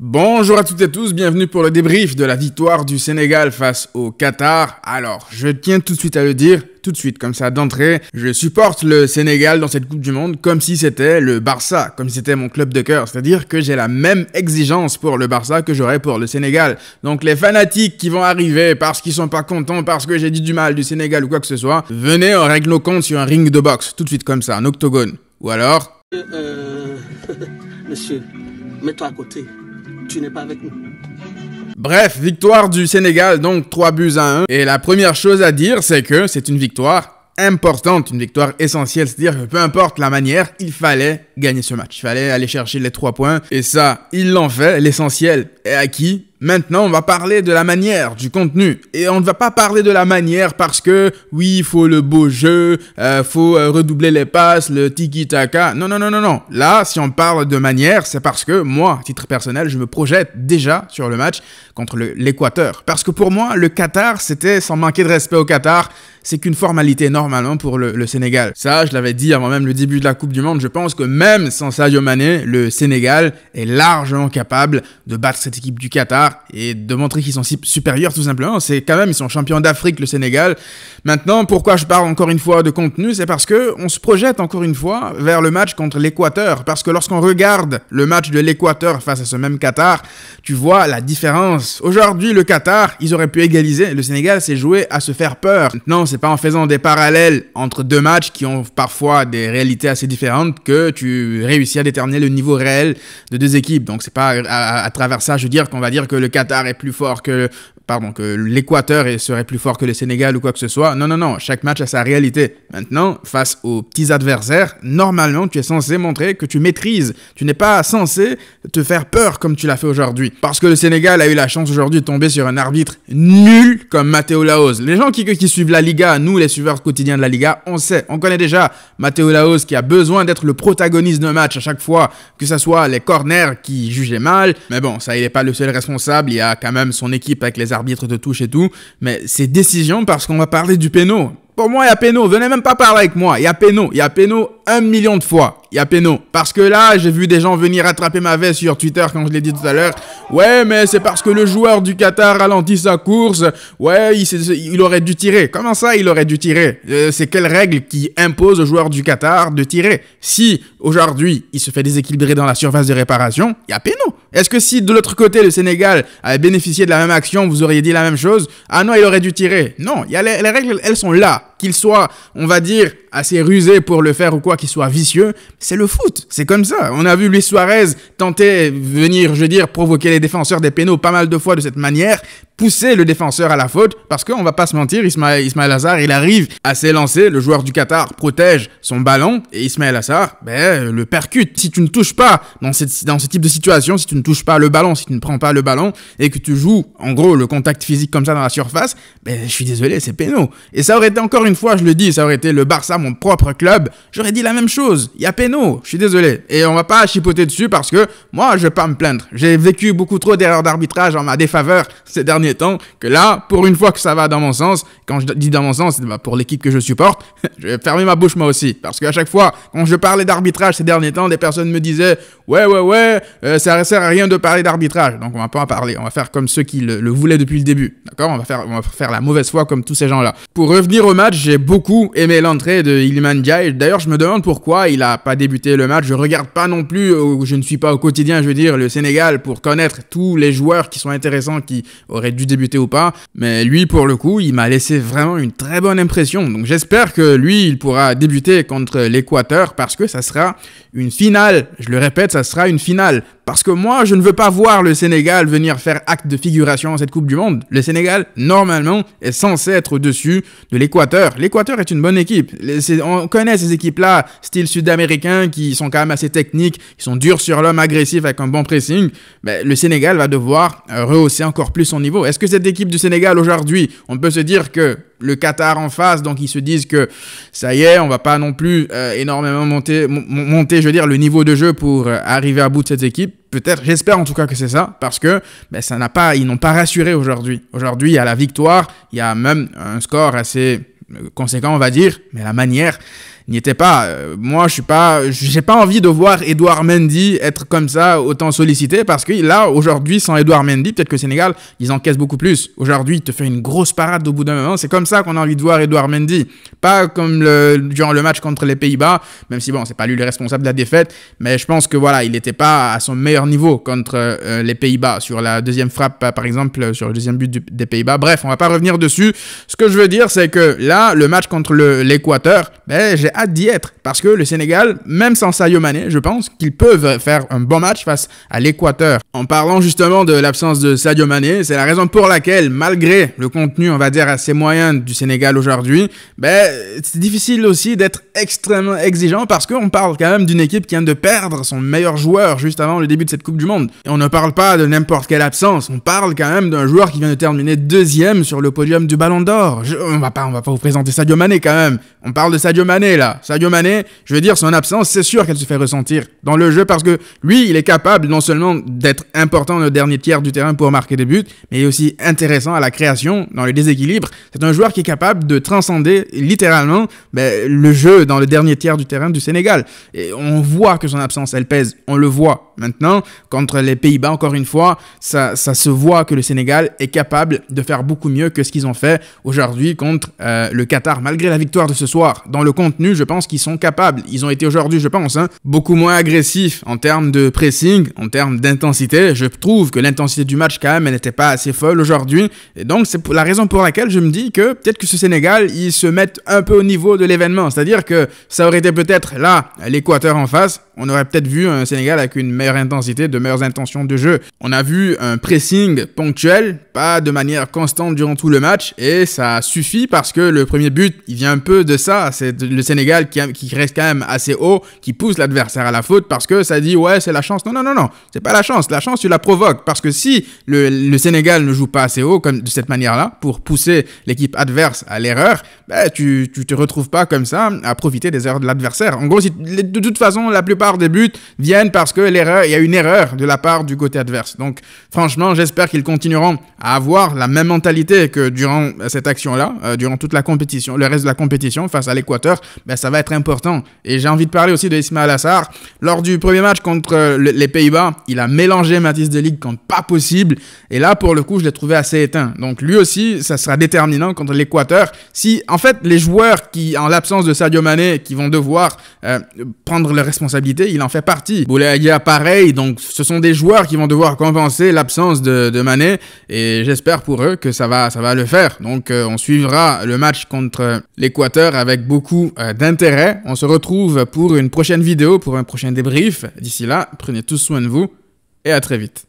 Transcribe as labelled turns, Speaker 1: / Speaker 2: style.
Speaker 1: Bonjour à toutes et tous, bienvenue pour le débrief de la victoire du Sénégal face au Qatar. Alors, je tiens tout de suite à le dire, tout de suite, comme ça, d'entrée, je supporte le Sénégal dans cette Coupe du Monde comme si c'était le Barça, comme si c'était mon club de cœur. C'est-à-dire que j'ai la même exigence pour le Barça que j'aurais pour le Sénégal. Donc les fanatiques qui vont arriver parce qu'ils sont pas contents, parce que j'ai dit du mal du Sénégal ou quoi que ce soit, venez, on règle nos comptes sur un ring de boxe, tout de suite comme ça, un octogone. Ou alors...
Speaker 2: Monsieur, mets-toi à côté. Tu n'es pas avec nous.
Speaker 1: Bref, victoire du Sénégal, donc 3-1. Et la première chose à dire, c'est que c'est une victoire importante, une victoire essentielle. C'est-à-dire que peu importe la manière, il fallait gagner ce match. Il fallait aller chercher les 3 points. Et ça, ils l'ont fait. L'essentiel est acquis. Maintenant, on va parler de la manière, du contenu. Et on ne va pas parler de la manière parce que, oui, il faut le beau jeu, faut redoubler les passes, le tiki-taka. Non. Là, si on parle de manière, c'est parce que moi, à titre personnel, je me projette déjà sur le match contre l'Équateur. Parce que pour moi, le Qatar, c'était, sans manquer de respect au Qatar, c'est qu'une formalité normalement pour le Sénégal. Ça, je l'avais dit avant même le début de la Coupe du Monde. Je pense que même sans Sadio Mané, le Sénégal est largement capable de battre cette équipe du Qatar et de montrer qu'ils sont supérieurs tout simplement. C'est quand même, ils sont champions d'Afrique, le Sénégal. Maintenant, pourquoi je parle encore une fois de contenu, c'est parce que on se projette encore une fois vers le match contre l'Équateur. Parce que lorsqu'on regarde le match de l'Équateur face à ce même Qatar, tu vois la différence. Aujourd'hui, le Qatar, ils auraient pu égaliser. Le Sénégal s'est joué à se faire peur. Maintenant, c'est pas en faisant des parallèles entre deux matchs qui ont parfois des réalités assez différentes que tu réussis à déterminer le niveau réel de deux équipes. Donc, c'est pas à travers ça, je veux dire, qu'on va dire que le Qatar est plus fort que l'Équateur serait plus fort que le Sénégal ou quoi que ce soit. Non. Chaque match a sa réalité. Maintenant, face aux petits adversaires, normalement, tu es censé montrer que tu maîtrises. Tu n'es pas censé te faire peur comme tu l'as fait aujourd'hui. Parce que le Sénégal a eu la chance aujourd'hui de tomber sur un arbitre nul comme Matteo Lahoz. Les gens qui suivent la Liga, nous, les suiveurs quotidiens de la Liga, on sait. On connaît déjà Matteo Lahoz qui a besoin d'être le protagoniste d'un match à chaque fois, que ce soit les corners qui jugeaient mal. Mais bon, ça, il n'est pas le seul responsable. Il y a quand même son équipe avec les arbitres de touche et tout, mais c'est décision parce qu'on va parler du péno. Pour moi, il y a péno. Venez même pas parler avec moi. Il y a péno. Il y a péno 1 million de fois. Il y a péno. Parce que là, j'ai vu des gens venir attraper ma veste sur Twitter quand je l'ai dit tout à l'heure. Ouais, mais c'est parce que le joueur du Qatar ralentit sa course. Ouais, il aurait dû tirer. Comment ça, il aurait dû tirer? C'est quelle règle qui impose au joueur du Qatar de tirer? Si, aujourd'hui, il se fait déséquilibrer dans la surface de réparation, il y a péno. Est-ce que si, de l'autre côté, le Sénégal avait bénéficié de la même action, vous auriez dit la même chose? Ah non, il aurait dû tirer. Non, il y a les règles, elles sont là. Qu'il soit, on va dire, assez rusé pour le faire ou quoi, qu'il soit vicieux, c'est le foot. C'est comme ça. On a vu Luis Suarez tenter venir, je veux dire, provoquer les défenseurs des pénaux pas mal de fois de cette manière, pousser le défenseur à la faute, parce qu'on va pas se mentir, Ismaël Assar, il arrive à s'élancer, le joueur du Qatar protège son ballon, et Ismaël Assar, le percute. Si tu ne touches pas dans ce type de situation, si tu ne touches pas le ballon, si tu ne prends pas le ballon, et que tu joues, en gros, le contact physique comme ça dans la surface, je suis désolé, c'est péno. Et ça aurait été encore une fois, je le dis, ça aurait été le Barça, mon propre club, j'aurais dit la même chose. Il y a péno, je suis désolé. Et on va pas chipoter dessus parce que moi, je vais pas me plaindre. J'ai vécu beaucoup trop d'erreurs d'arbitrage en ma défaveur ces derniers temps, que là, pour une fois que ça va dans mon sens, quand je dis dans mon sens, c'est pour l'équipe que je supporte, je vais fermer ma bouche moi aussi. Parce qu'à chaque fois, quand je parlais d'arbitrage ces derniers temps, des personnes me disaient ouais, ça sert à rien de parler d'arbitrage. Donc on va pas en parler. On va faire comme ceux qui le voulaient depuis le début. D'accord? On va faire la mauvaise foi comme tous ces gens-là. Pour revenir au match, j'ai beaucoup aimé l'entrée de Iliman Ndiaye. D'ailleurs, je me demande pourquoi il a pas débuté le match. Je regarde pas non plus, je ne suis pas au quotidien, je veux dire, le Sénégal pour connaître tous les joueurs qui sont intéressants, qui auraient dû débuter ou pas. Mais lui, pour le coup, il m'a laissé vraiment une très bonne impression. Donc j'espère que lui, il pourra débuter contre l'Équateur parce que ça sera une finale. Je le répète, ça sera une finale. Parce que moi, je ne veux pas voir le Sénégal venir faire acte de figuration dans cette Coupe du Monde. Le Sénégal, normalement, est censé être au-dessus de l'Équateur. L'Équateur est une bonne équipe. On connaît ces équipes-là, style sud-américain, qui sont quand même assez techniques, qui sont durs sur l'homme, agressifs, avec un bon pressing. Mais le Sénégal va devoir rehausser encore plus son niveau. Est-ce que cette équipe du Sénégal, aujourd'hui, on peut se dire que le Qatar en face, donc ils se disent que ça y est, on va pas non plus énormément monter, je veux dire, le niveau de jeu pour arriver à bout de cette équipe. Peut-être, j'espère en tout cas que c'est ça, parce que ils n'ont pas rassuré aujourd'hui. Aujourd'hui, il y a la victoire, il y a même un score assez conséquent, on va dire, mais la manière n'y était pas. Moi, j'ai pas envie de voir Edouard Mendy être comme ça, autant sollicité, parce que là, aujourd'hui, sans Edouard Mendy, peut-être que le Sénégal, ils encaissent beaucoup plus. Aujourd'hui, il te fait une grosse parade au bout d'un moment. C'est comme ça qu'on a envie de voir Edouard Mendy. Pas comme durant le match contre les Pays-Bas, même si bon, c'est pas lui le responsable de la défaite, mais je pense que voilà, il n'était pas à son meilleur niveau contre les Pays-Bas. Sur la deuxième frappe, par exemple, sur le deuxième but des Pays-Bas. Bref, on va pas revenir dessus. Ce que je veux dire, c'est que là, le match contre l'Équateur, j'ai hâte d'y être. Parce que le Sénégal, même sans Sadio Mané, je pense qu'ils peuvent faire un bon match face à l'Équateur. En parlant justement de l'absence de Sadio Mané, c'est la raison pour laquelle, malgré le contenu, on va dire, assez moyen du Sénégal aujourd'hui, c'est difficile aussi d'être extrêmement exigeant parce qu'on parle quand même d'une équipe qui vient de perdre son meilleur joueur juste avant le début de cette Coupe du Monde. Et on ne parle pas de n'importe quelle absence, on parle quand même d'un joueur qui vient de terminer deuxième sur le podium du Ballon d'Or. On va pas vous présenter Sadio Mané quand même. On parle de Sadio Mané là. Sadio Mané, je veux dire, son absence, c'est sûr qu'elle se fait ressentir dans le jeu parce que lui, il est capable non seulement d'être important dans le dernier tiers du terrain pour marquer des buts, mais aussi intéressant à la création, dans le déséquilibre. C'est un joueur qui est capable de transcender littéralement le jeu dans le dernier tiers du terrain du Sénégal. Et on voit que son absence, elle pèse. On le voit. Maintenant, contre les Pays-Bas, encore une fois, ça se voit que le Sénégal est capable de faire beaucoup mieux que ce qu'ils ont fait aujourd'hui contre le Qatar, malgré la victoire de ce soir. Dans le contenu, je pense qu'ils sont capables. Ils ont été aujourd'hui, je pense, beaucoup moins agressifs en termes de pressing, en termes d'intensité. Je trouve que l'intensité du match, quand même, elle n'était pas assez folle aujourd'hui. Et donc, c'est la raison pour laquelle je me dis que peut-être que ce Sénégal, ils se mettent un peu au niveau de l'événement. C'est-à-dire que ça aurait été peut-être là, l'Équateur en face, on aurait peut-être vu un Sénégal avec une meilleure intensité, de meilleures intentions de jeu. On a vu un pressing ponctuel, pas de manière constante durant tout le match, et ça suffit parce que le premier but, il vient un peu de ça. C'est le Sénégal qui reste quand même assez haut, qui pousse l'adversaire à la faute parce que ça dit ouais, c'est la chance. Non, c'est pas la chance. La chance, tu la provoques parce que si le Sénégal ne joue pas assez haut comme de cette manière-là pour pousser l'équipe adverse à l'erreur, tu te retrouves pas comme ça à profiter des erreurs de l'adversaire. En gros, de toute façon, la plupart des buts viennent parce que il y a une erreur de la part du côté adverse. Donc, franchement, j'espère qu'ils continueront à avoir la même mentalité que durant cette action-là, durant toute la compétition, le reste de la compétition face à l'Équateur, ça va être important. Et j'ai envie de parler aussi de Ismaïla Sarr. Lors du premier match contre les Pays-Bas, il a mélangé Matthijs de Ligt comme pas possible. Et là, pour le coup, je l'ai trouvé assez éteint. Donc, lui aussi, ça sera déterminant contre l'Équateur. Si, en fait, les joueurs qui, en l'absence de Sadio Mané, qui vont devoir prendre leurs responsabilités, il en fait partie. Boulaye Dia, pareil. Donc, ce sont des joueurs qui vont devoir compenser l'absence de Mané. Et j'espère pour eux que ça va le faire. Donc, on suivra le match contre l'Équateur avec beaucoup d'intérêt. On se retrouve pour une prochaine vidéo, pour un prochain débrief. D'ici là, prenez tous soin de vous et à très vite.